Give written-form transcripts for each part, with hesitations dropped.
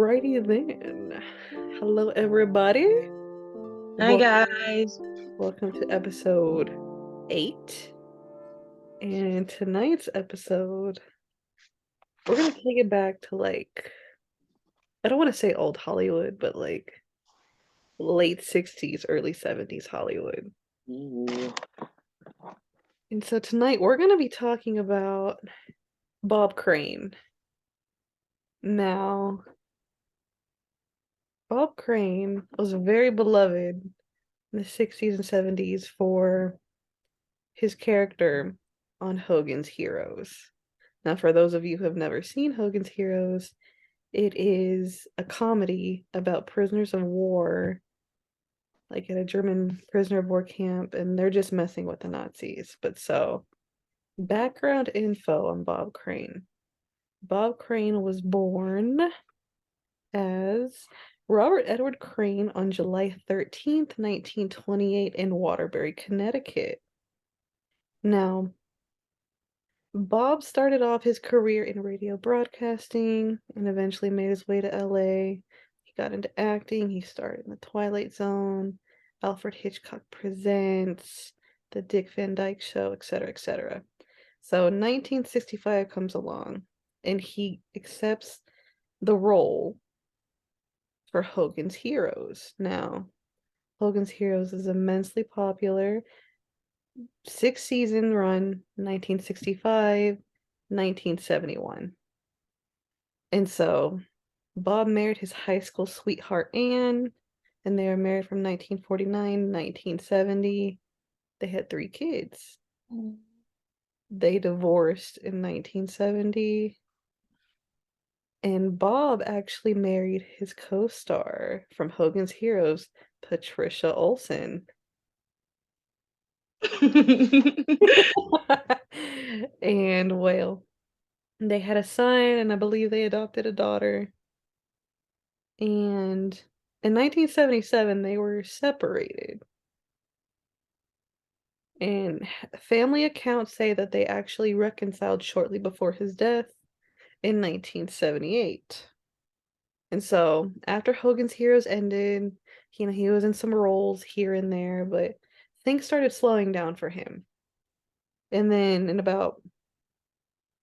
Alrighty then. Hello, everybody. Hi Wel- guys. Welcome to episode 8. And tonight's episode, we're going to take it back to I don't want to say old Hollywood, but late 60s, early 70s Hollywood. Ooh. And so tonight we're going to be talking about Bob Crane. Now, Bob Crane was very beloved in the 60s and 70s for his character on Hogan's Heroes. Now, for those of you who have never seen Hogan's Heroes, it is a comedy about prisoners of war, like at a German prisoner of war camp, and they're just messing with the Nazis. Background info on Bob Crane. Bob Crane was born as Robert Edward Crane on July 13th, 1928, in Waterbury, Connecticut. Now, Bob started off his career in radio broadcasting and eventually made his way to LA. He got into acting. He starred in The Twilight Zone, Alfred Hitchcock Presents, The Dick Van Dyke Show, etc., etc. So 1965 comes along and he accepts the role for Hogan's Heroes. Now, Hogan's Heroes is immensely popular. 6-season run, 1965, 1971. And so Bob married his high school sweetheart Anne, and they were married from 1949 1970. They had 3 kids. They divorced in 1970, and Bob actually married his co-star from Hogan's Heroes, Patricia Olson. And well, they had a son, and I believe they adopted a daughter. And in 1977, they were separated. And family accounts say that they actually reconciled shortly before his death in 1978. And so after Hogan's Heroes ended, he was in some roles here and there, but things started slowing down for him. And then in about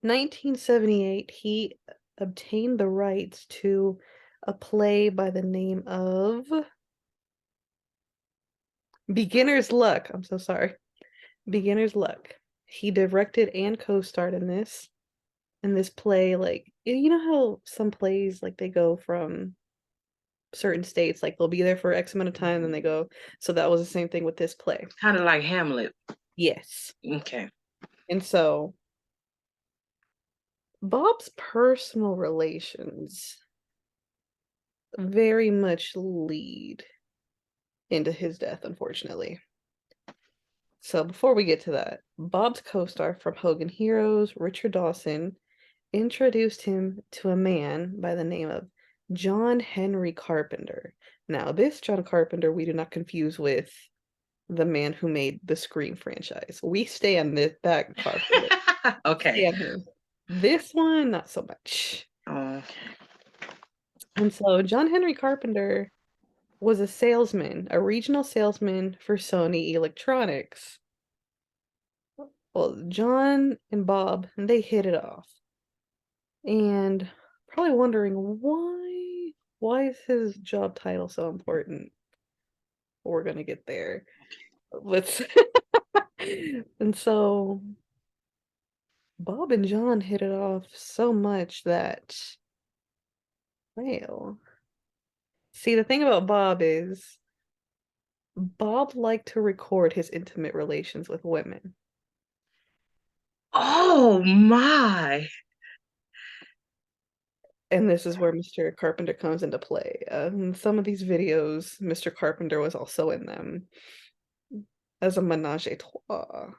1978, he obtained the rights to a play by the name of Beginner's Luck. I'm so sorry. Beginner's Luck. He directed and co-starred in this play. Like, you know how some plays, like, they go from certain states, like they'll be there for X amount of time, then they go. So that was the same thing with this play. Kind of like Hamlet. Yes. Okay. And so Bob's personal relations very much lead into his death, unfortunately. So before we get to that, Bob's co-star from Hogan Heroes, Richard Dawson, introduced him to a man by the name of John Henry Carpenter. Now, this John Carpenter we do not confuse with the man who made the Scream franchise. We stand that Carpenter. Okay. Stand him. This one, not so much. Okay. And so John Henry Carpenter was a salesman, a regional salesman for Sony Electronics. Well, John and Bob, they hit it off. And probably wondering why is his job title so important? We're gonna get there. Let's and so Bob and John hit it off so much that, well, see, the thing about Bob is Bob liked to record his intimate relations with women. Oh my. And this is where Mr. Carpenter comes into play. In some of these videos, Mr. Carpenter was also in them as a menage a trois.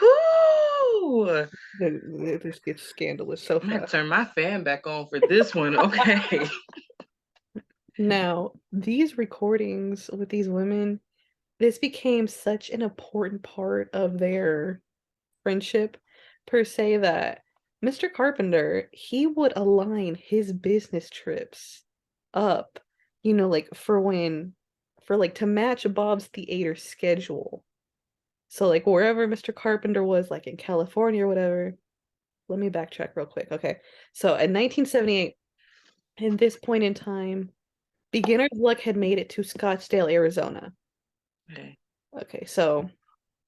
Whoo! This gets scandalous so I'm gonna fast. turn my fan back on for this one. Okay. Now, these recordings with these women, this became such an important part of their friendship, per se, that Mr. Carpenter, he would align his business trips up, like for like to match Bob's theater schedule. So like wherever Mr. Carpenter was, like in California or whatever. Let me backtrack real quick. Okay. So in 1978, at this point in time, Beginner's Luck had made it to Scottsdale, Arizona. Okay. Okay, so,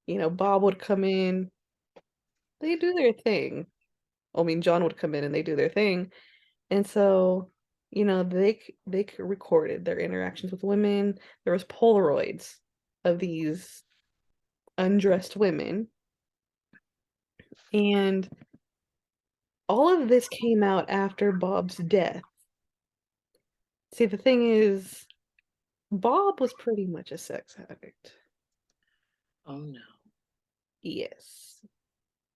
Bob would come in, they do their thing. I mean, John would come in and they do their thing. And so, they recorded their interactions with women. There was Polaroids of these undressed women. And all of this came out after Bob's death. See, the thing is, Bob was pretty much a sex addict. Oh no. Yes.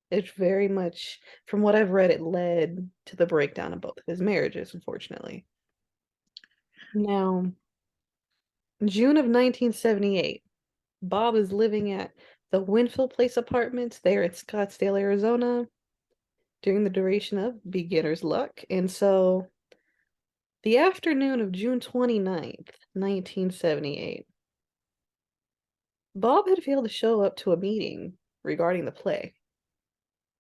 It's very much, from what I've read, it led to the breakdown of both of his marriages, unfortunately. Now, June of 1978, Bob is living at the Winfield Place Apartments there at Scottsdale, Arizona, during the duration of Beginner's Luck. And so, the afternoon of June 29th, 1978, Bob had failed to show up to a meeting regarding the play.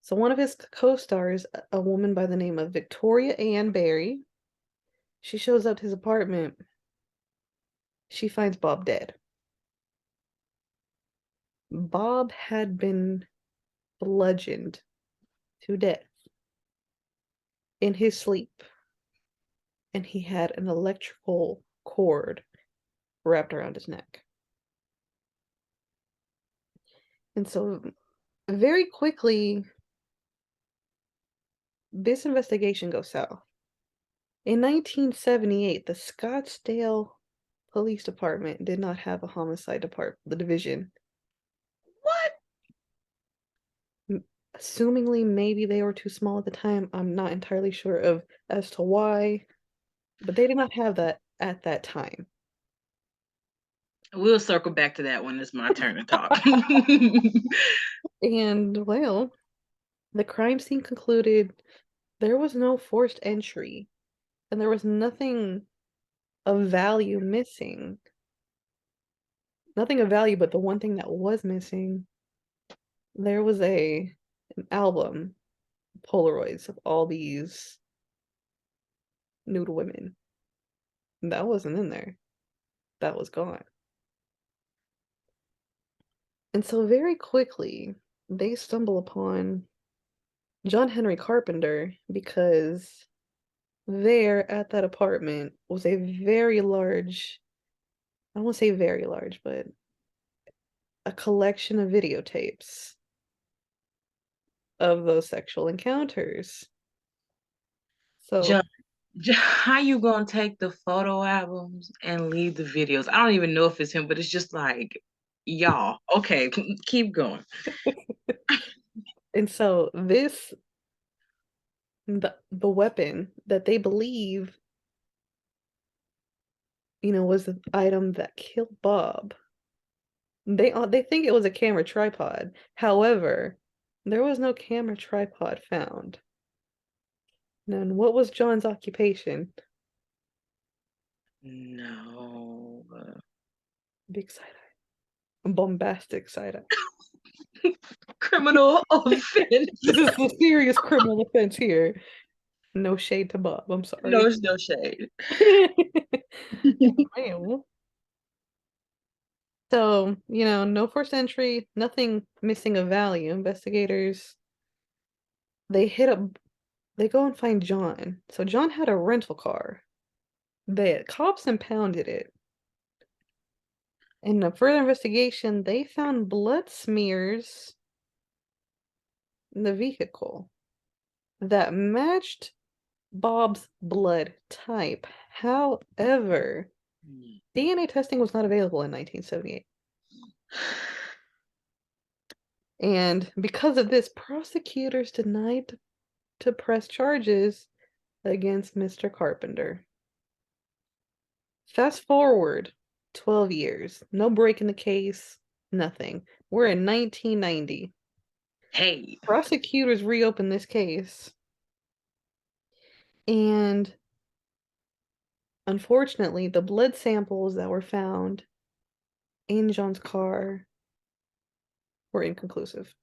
So one of his co-stars, a woman by the name of Victoria Ann Barry, she shows up to his apartment. She finds Bob dead. Bob had been bludgeoned to death in his sleep, and he had an electrical cord wrapped around his neck. And so, very quickly, this investigation goes south. In 1978, the Scottsdale Police Department did not have a homicide department, the division. What? Assumingly, maybe they were too small at the time. I'm not entirely sure of as to why, but they did not have that at that time. We'll circle back to that when it's my turn to talk. And well, the crime scene concluded there was no forced entry, and there was nothing of value missing. Nothing of value, but the one thing that was missing, there was an album, Polaroids of all these nude women. That wasn't in there. That was gone. And so very quickly, they stumble upon John Henry Carpenter because there at that apartment was a very large, I won't say very large, but a collection of videotapes of those sexual encounters. John, So how you gonna take the photo albums and leave the videos? I don't even know if it's him, but it's just like, y'all. Okay, keep going. and so the weapon that they believe, was the item that killed Bob. They think it was a camera tripod. However, there was no camera tripod found. And what was John's occupation? No. Big side eye. Bombastic side eye. Criminal offense. This is a serious criminal offense here. No shade to Bob. I'm No, sorry. no shade. Well, so, no forced entry, nothing missing of value. Investigators, they hit up, they go and find John. So John had a rental car. The cops impounded it. In a further investigation, they found blood smears in the vehicle that matched Bob's blood type. However, DNA testing was not available in 1978. And because of this, prosecutors denied to press charges against Mr. Carpenter. Fast forward 12 years. No break in the case, nothing. We're in 1990. Hey. Prosecutors reopened this case. And unfortunately, the blood samples that were found in John's car were inconclusive.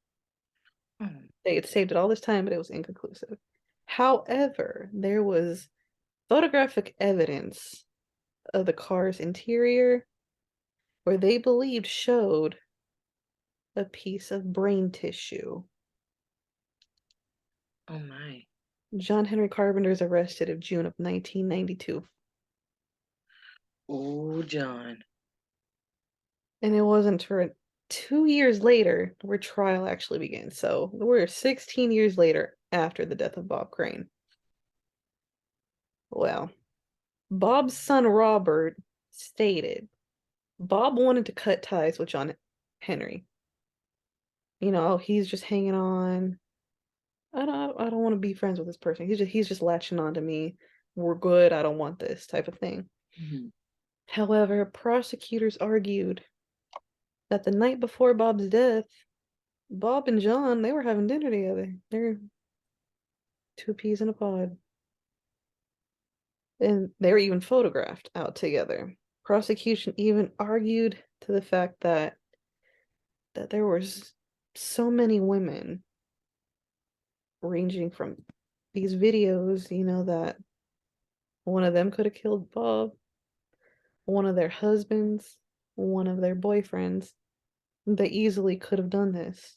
Mm. They had saved it all this time, but it was inconclusive. However, there was photographic evidence of the car's interior where they believed showed a piece of brain tissue. Oh my. John Henry Carpenter is arrested in June of 1992. Oh, John. And it wasn't for 2 years later where trial actually began. So we're 16 years later after the death of Bob Crane. Well, Bob's son Robert stated Bob wanted to cut ties with John Henry. He's just hanging on. I don't want to be friends with this person. He's just latching on to me. We're good. I don't want this type of thing. Mhm. However, prosecutors argued that the night before Bob's death, Bob and John, they were having dinner together. They're two peas in a pod. And they were even photographed out together. Prosecution even argued to the fact that there was so many women ranging from these videos, that one of them could have killed Bob, one of their husbands, one of their boyfriends. They easily could have done this.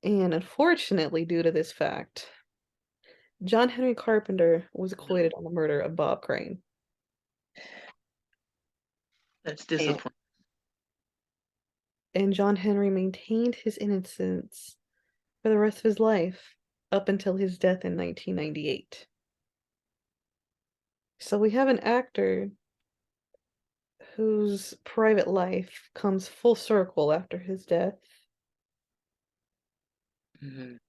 And unfortunately, due to this fact, John Henry Carpenter was acquitted on the murder of Bob Crane. That's And, disappointing. and John Henry maintained his innocence for the rest of his life up until his death in 1998. So we have an actor whose private life comes full circle after his death. Mhm.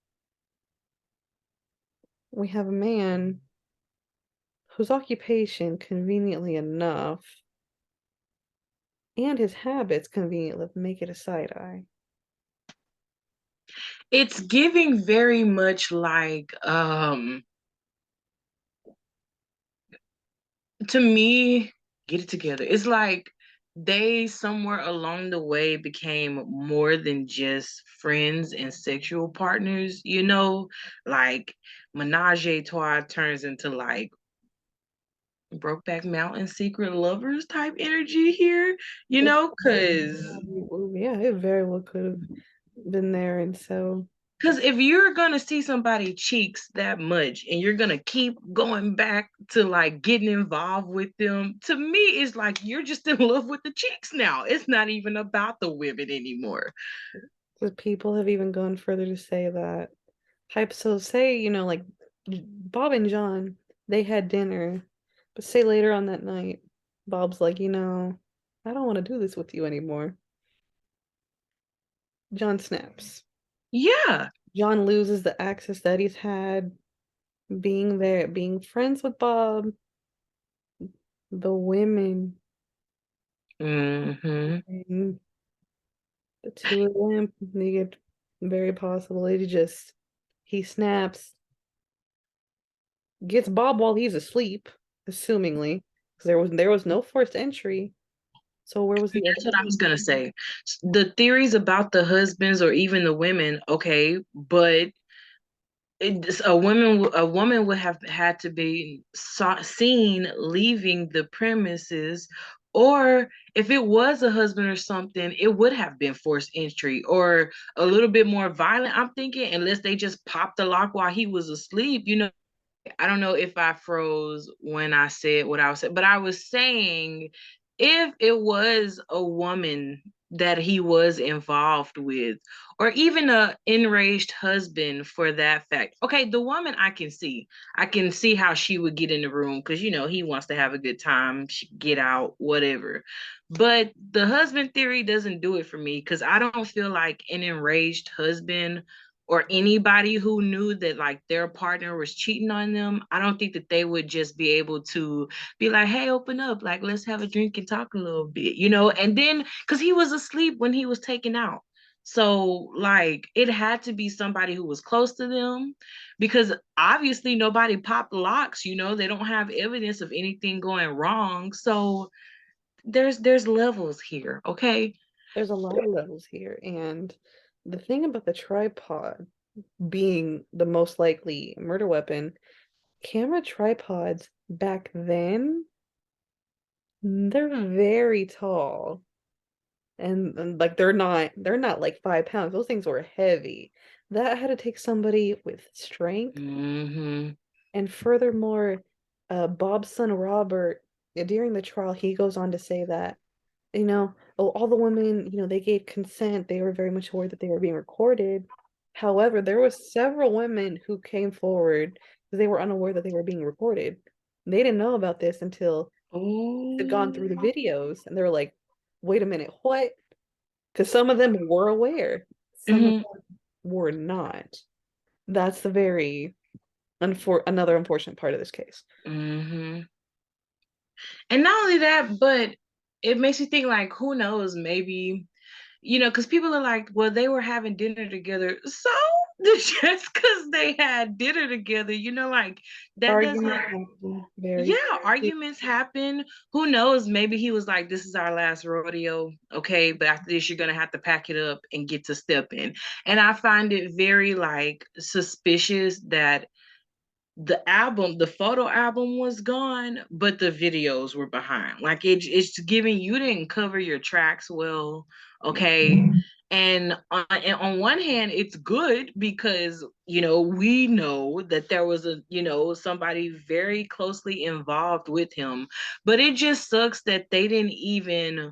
We have a man whose occupation, conveniently enough, and his habits conveniently make it a side eye. It's giving very much like to me, get it together. It's like they somewhere along the way became more than just friends and sexual partners, like Menage a Trois turns into like Brokeback Mountain secret lovers type energy here, It, because yeah, it very well could have been there, and so Because if you're gonna see somebody cheeks that much and you're gonna keep going back to like getting involved with them, to me, it's like you're just in love with the cheeks now. It's not even about the women anymore. the people have even gone further to say that hype. So say like Bob and John, they had dinner, but say later on that night, Bob's like, I don't want to do this with you anymore. John snaps. Yeah. John loses the access that he's had being there, being friends with Bob, the women, Hmm. and the two of them, they get very possible. He snaps, gets Bob while he's asleep, assumingly, because there was no forced entry. So where was the That's what I was other? gonna say. The theories about the husbands or even the women, okay, but a woman would have had to be seen leaving the premises, or if it was a husband or something, it would have been forced entry or a little bit more violent, I'm thinking, unless they just popped the lock while he was asleep. I don't know if I froze when I said what I was saying, but I was saying if it was a woman that he was involved with, or even a enraged husband for that fact. Okay, the woman I can see. I can see how she would get in the room because he wants to have a good time, get out, whatever. But the husband theory doesn't do it for me because I don't feel like an enraged husband or anybody who knew that like their partner was cheating on them, I don't think that they would just be able to be like, hey, open up, like let's have a drink and talk a little bit, and then because he was asleep when he was taken out. So, like, it had to be somebody who was close to them because obviously nobody popped locks, they don't have evidence of anything going wrong. So, there's levels here, okay? There's a lot of levels here, and the thing about the tripod being the most likely murder weapon, camera tripods back then, they're very tall. And like they're not like 5 pounds. Those things were heavy. That had to take somebody with strength. Mm-hmm. And furthermore, Bob's son Robert, during the trial, he goes on to say that, oh, all the women, they gave consent. They were very much aware that they were being recorded. However, there was several women who came forward because they were unaware that they were being recorded. They didn't know about this until they'd gone through the Oh. videos, and they were like, "Wait a minute, what?" Because some of them were aware, some of Mm-hmm. them were not. That's the very another unfortunate part of this case. Mm-hmm. And not only that, but it makes you think like, who knows, maybe, because people are like, well, they were having dinner together. So just because they had dinner together, like that doesn't, Argument happen yeah, very. arguments happen. Who knows? Maybe he was like, this is our last rodeo. Okay. But after this, you're going to have to pack it up and get to stepping. And I find it very like suspicious that the photo album was gone, but the videos were behind. Like it's giving you didn't cover your tracks well, okay? And on one hand, it's good because we know that there was somebody very closely involved with him, but it just sucks that they didn't even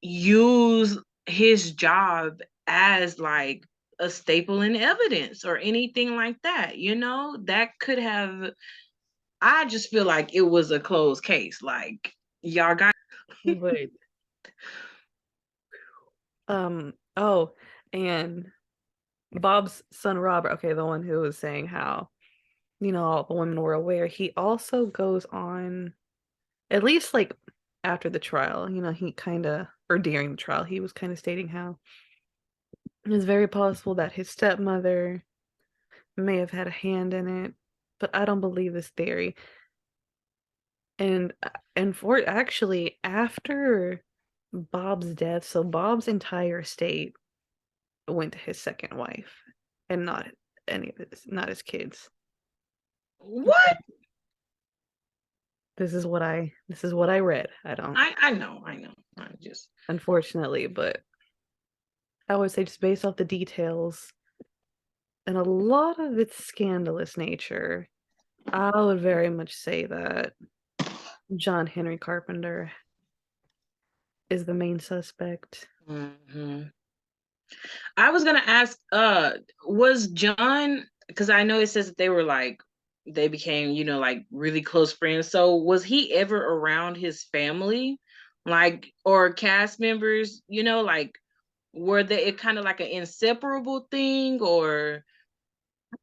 use his job as like a staple in evidence or anything like that. That could have, I just feel like it was a closed case. Like, y'all got. But oh, and Bob's son Robert, okay, the one who was saying how, all the women were aware, he also goes on, at least like after the trial, he kind of, or during the trial, he was kind of stating how it's very possible that his stepmother may have had a hand in it, but I don't believe this theory. And for actually after Bob's death, so Bob's entire estate went to his second wife and not any of his kids. What? This is what I read. I don't, I know. I just. unfortunately, but I would say just based off the details and a lot of its scandalous nature, I would very much say that John Henry Carpenter is the main suspect. Mhm. I was gonna ask, was John, because I know it says that they were like they became, like really close friends. So was he ever around his family? Like, or cast members, like were they it kind of like an inseparable thing or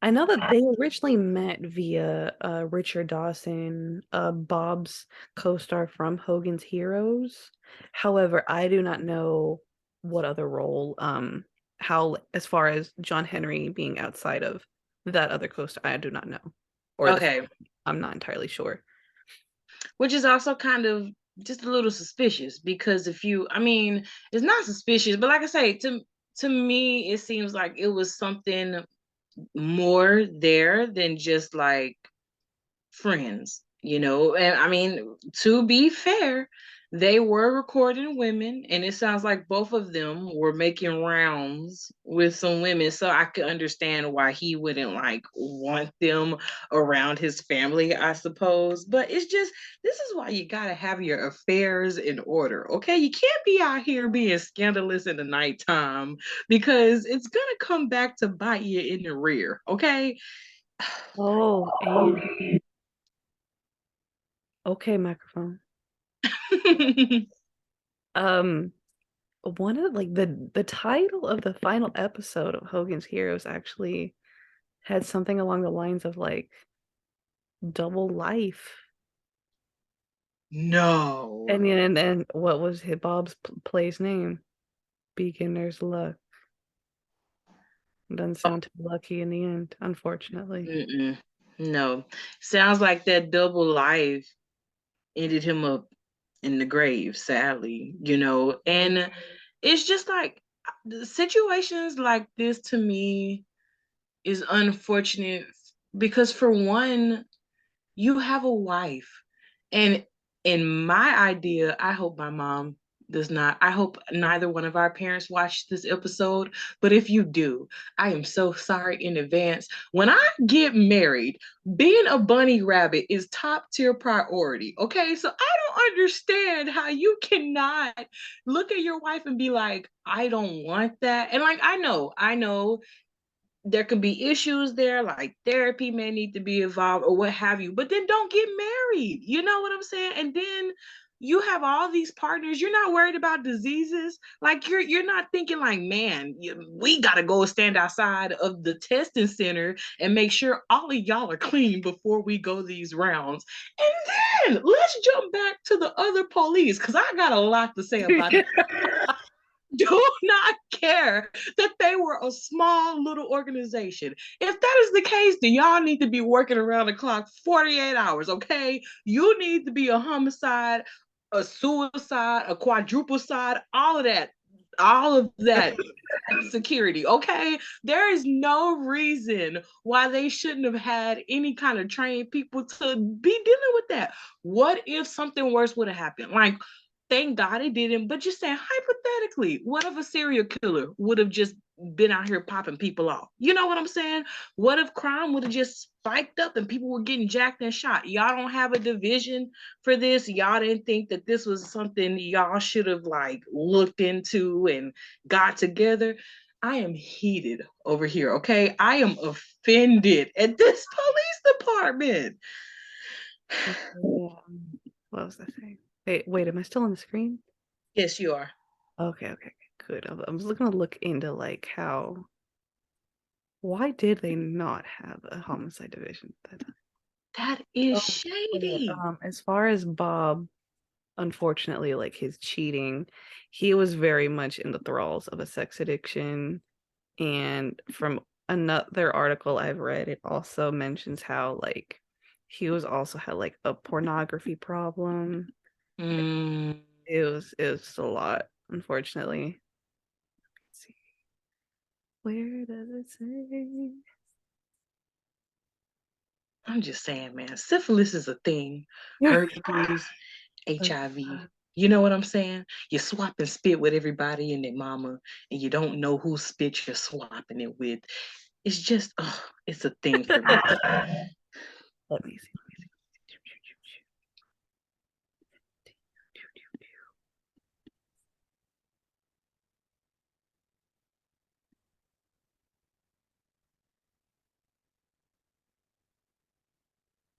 I know that they originally met via Richard Dawson, Bob's co-star from Hogan's Heroes. However, I do not know what other role, how as far as John Henry being outside of that other co-star, I do not know. Or the okay, I'm not entirely sure. which is also kind of just a little suspicious because if you, I mean, it's not suspicious, but like I say, to me, it seems like it was something more there than just like friends, and I mean, to be fair, they were recording women, and it sounds like both of them were making rounds with some women. So I could understand why he wouldn't like want them around his family, I suppose. But it's just, this is why you gotta have your affairs in order, okay? You can't be out here being scandalous in the nighttime because it's gonna come back to bite you in the rear, okay? Oh, and okay, microphone. Um, one of like the title of the final episode of Hogan's Heroes actually had something along the lines of like double life. No. And what was Bob's play's name? Beginner's luck. Doesn't sound too lucky in the end, unfortunately. Mm-mm. No. Sounds like that double life ended him up in the grave, sadly, you know. And it's just like situations like this to me is unfortunate because for one, you have a wife. And in my idea, I hope my mom does not. I hope neither one of our parents watch this episode. But if you do, I am so sorry in advance. When I get married, being a bunny rabbit is top tier priority. Okay. So I don't understand how you cannot look at your wife and be like, I don't want that. And like, I know there can be issues there, like therapy may need to be involved or what have you, but then don't get married. You know what I'm saying? And then you have all these partners. You're not worried about diseases. Like you're not thinking like, man, we gotta go stand outside of the testing center and make sure all of y'all are clean before we go these rounds. And then let's jump back to the other police because I got a lot to say about it. Do not care that they were a small little organization. If that is the case, then y'all need to be working around the clock 48 hours, okay? You need to be a homicide, a suicide, a quadruple side, all of that. All of that security, okay? There is no reason why they shouldn't have had any kind of trained people to be dealing with that. What if something worse would have happened? Like, thank God it didn't, but just saying hypothetically, what if a serial killer would have just been out here popping people off? You know what I'm saying? What if crime would have just spiked up and people were getting jacked and shot? Y'all don't have a division for this. Y'all didn't think that this was something y'all should have like looked into and got together. I am heated over here, okay? I am offended at this police department. Yeah. What was I saying? Wait, am I still on the screen? Yes, you are. Okay, good. I was looking to look into like how why did they not have a homicide division at that time? That is Oh, but, shady. as far as Bob, unfortunately, like his cheating, he was very much in the thralls of a sex addiction. And from another article I've read, it also mentions how like he was also had like a pornography problem. Mm, It was a lot, unfortunately. Let's see. Where does it say? I'm just saying, man, syphilis is a thing. Herpes, HIV. You know what I'm saying? You swap and spit with everybody and their mama, and you don't know whose spit you're swapping it with. It's just, oh, it's a thing for me. Let me see.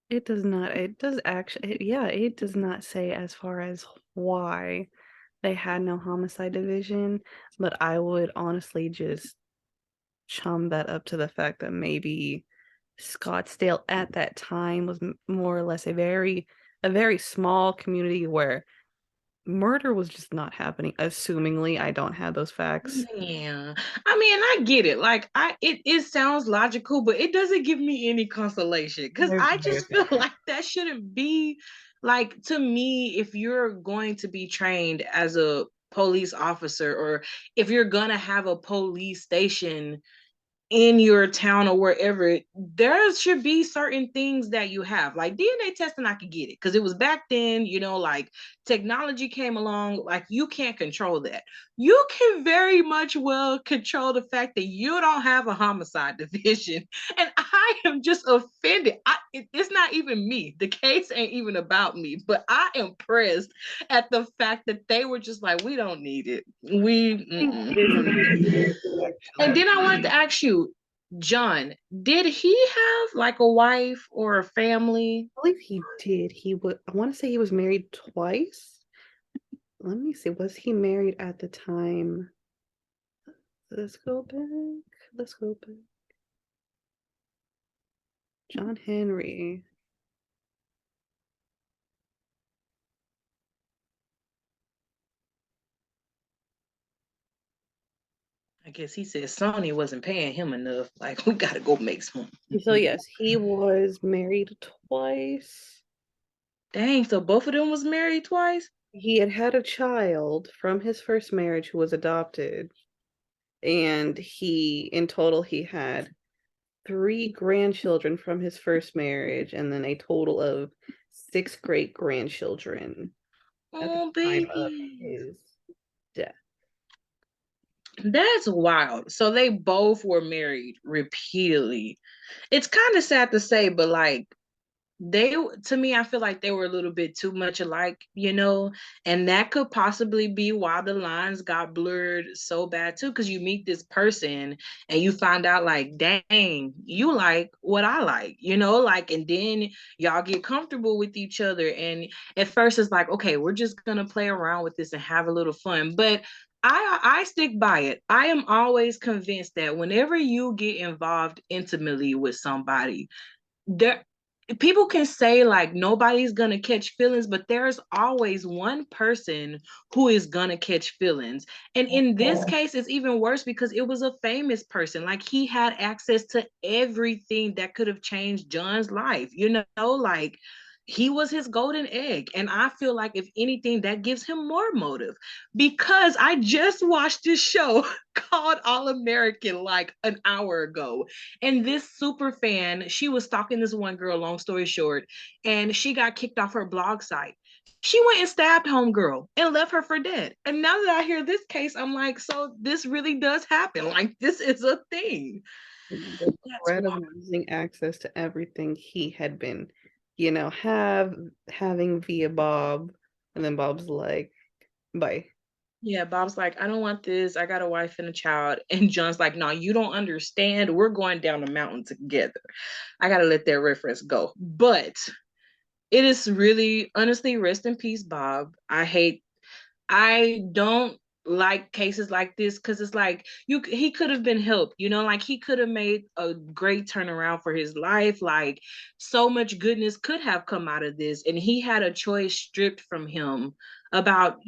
It does not. It does actually. Yeah, it does not say as far as why they had no homicide division, but I would honestly just chum that up to the fact that maybe Scottsdale at that time was more or less a very small community where murder was just not happening. Assumingly, I don't have those facts. Yeah. I mean, I get it. Like it sounds logical, but it doesn't give me any consolation because Very, I very just feel fair. like that shouldn't be like to me if you're going to be trained as a police officer or if you're gonna have a police station in your town or wherever, there should be certain things that you have. Like DNA testing, I could get it because it was back then, you know, like technology came along, like you can't control that. You can very much well control the fact that you don't have a homicide division. And I am just offended. It's not even me. The case ain't even about me, but I am pressed at the fact that they were just like, we don't need it. I think this is And actually. then I wanted to ask you, John, did he have like a wife or a family? I believe he did. I want to say he was married twice. Let me see. Was he married at the time? Let's go back. Let's go back. John Henry. I guess he said Sony wasn't paying him enough. Like, we gotta go make some. So yes, he was married twice. Dang, so both of them was married twice? He had had a child from his first marriage who was adopted, and in total, he had three grandchildren from his first marriage, and then a total of six great grandchildren at the Oh, time of baby. his death. That's wild. So they both were married repeatedly. It's kind of sad to say, but like they to me I feel like they were a little bit too much alike, and that could possibly be why the lines got blurred so bad too, because you meet this person and you find out like, dang, you like what I like, like, and then y'all get comfortable with each other, and at first it's like, okay, we're just gonna play around with this and have a little fun, but I stick by it. I am always convinced that whenever you get involved intimately with somebody, there people can say like nobody's gonna catch feelings, but there's always one person who is gonna catch feelings. And in this case, it's even worse because it was a famous person. Like, he had access to everything that could have changed John's life, like he was his golden egg. And I feel like, if anything, that gives him more motive, because I just watched this show called All American like an hour ago. And this super fan, she was stalking this one girl, long story short, and she got kicked off her blog site. She went and stabbed homegirl and left her for dead. And now that I hear this case, I'm like, so this really does happen. Like, this is a thing. The That's threat of wild. losing access to everything he had been, having via Bob, and then Bob's like, bye. Yeah, Bob's like, I don't want this. I got a wife and a child. And John's like, no, you don't understand. We're going down the mountain together. I got to let that reference go. But it is really, honestly, rest in peace, Bob. I don't like cases like this, because it's like, he could have been helped, like he could have made a great turnaround for his life. Like, so much goodness could have come out of this, and he had a choice stripped from him about,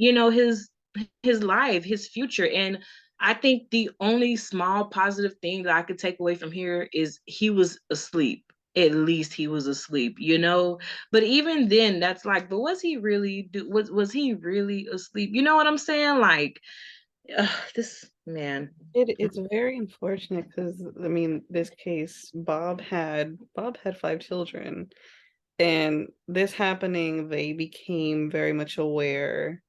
his life, his future. And I think the only small positive thing that I could take away from here is he was asleep. At least he was asleep. But even then, that's like, but was he really asleep? You know what I'm saying? Like, this man. It's very unfortunate because, I mean, this case, Bob had five children, and this happening, they became very much aware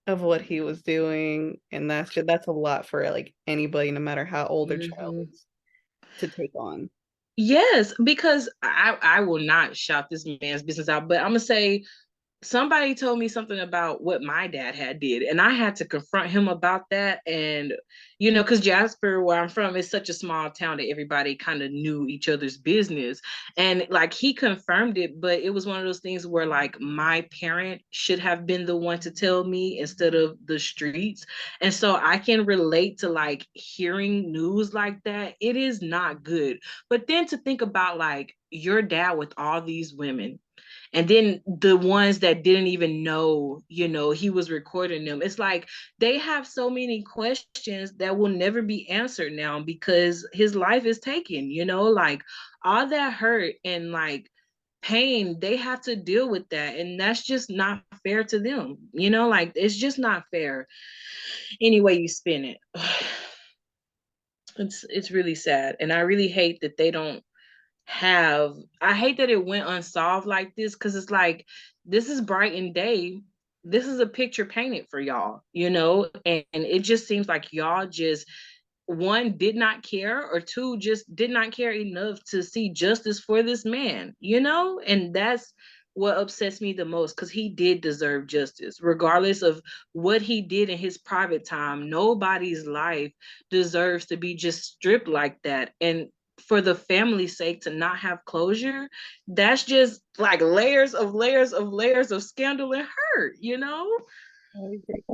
of what he was doing, and that's a lot for like anybody, no matter how old their child Mhm. is, to take on. Yes, because I will not shout this man's business out, but I'm gonna say, somebody told me something about what my dad had did, and I had to confront him about that. And because Jasper, where I'm from, is such a small town that everybody kind of knew each other's business, and like, he confirmed it, but it was one of those things where like my parent should have been the one to tell me instead of the streets. And so I can relate to like hearing news like that. It is not good. But then to think about like your dad with all these women, and then the ones that didn't even know, he was recording them, it's like they have so many questions that will never be answered now, because his life is taken, like, all that hurt and like pain, they have to deal with that, and that's just not fair to them, like, it's just not fair any way you spin it. It's really sad, and I really hate that they don't have I hate that it went unsolved like this, because it's like, this is Brighton Day. This is a picture painted for y'all, and it just seems like y'all just, one, did not care, or two, just did not care enough to see justice for this man, and that's what upsets me the most, because he did deserve justice regardless of what he did in his private time. Nobody's life deserves to be just stripped like that, and for the family's sake to not have closure, that's just like layers of layers of layers of scandal and hurt. I agree.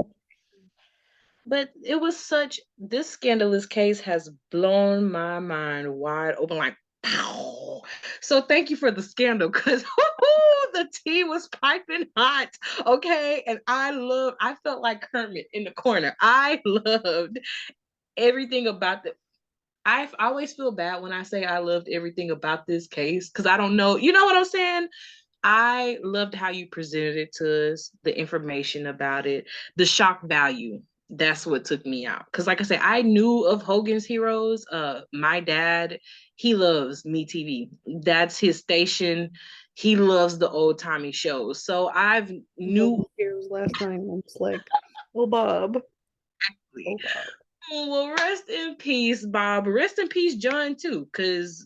But it was this scandalous case has blown my mind wide open, like, pow. So thank you for the scandal, because the tea was piping hot. Okay. And I felt like Kermit in the corner. I loved everything about the I always feel bad when I say I loved everything about this case because I don't know. You know what I'm saying? I loved how you presented it to us, the information about it, the shock value. That's what took me out. Because, like I said, I knew of Hogan's Heroes. My dad, he loves Me TV. That's his station. He loves the old timey shows. So I've knew. Heroes last night. I'm just like, oh Bob, oh Bob. Well, rest in peace, Bob. Rest in peace, John, too, because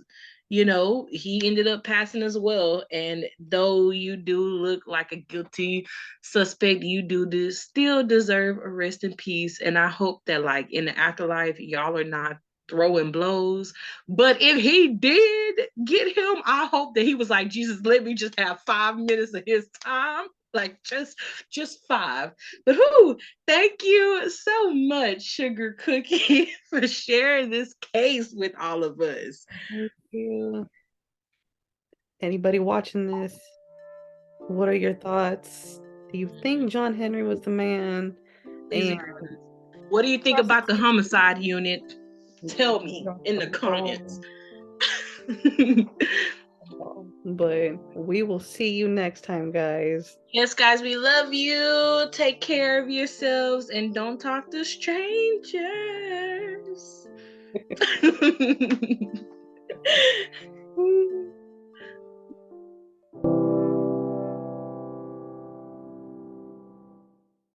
he ended up passing as well. And though you do look like a guilty suspect, you still deserve a rest in peace. And I hope that, like, in the afterlife, y'all are not throwing blows. But if he did get him, I hope that he was like, Jesus, let me just have 5 minutes of his time. Like just five. But who? Thank you so much, Sugar Cookie, for sharing this case with all of us. Thank you. Anybody watching this? What are your thoughts? Do you think John Henry was the man? Please And agree with us. What do you think about the prosecution, homicide unit? Tell me in the comments. but we will see you next time, guys. Yes, guys, we love you. Take care of yourselves and don't talk to strangers.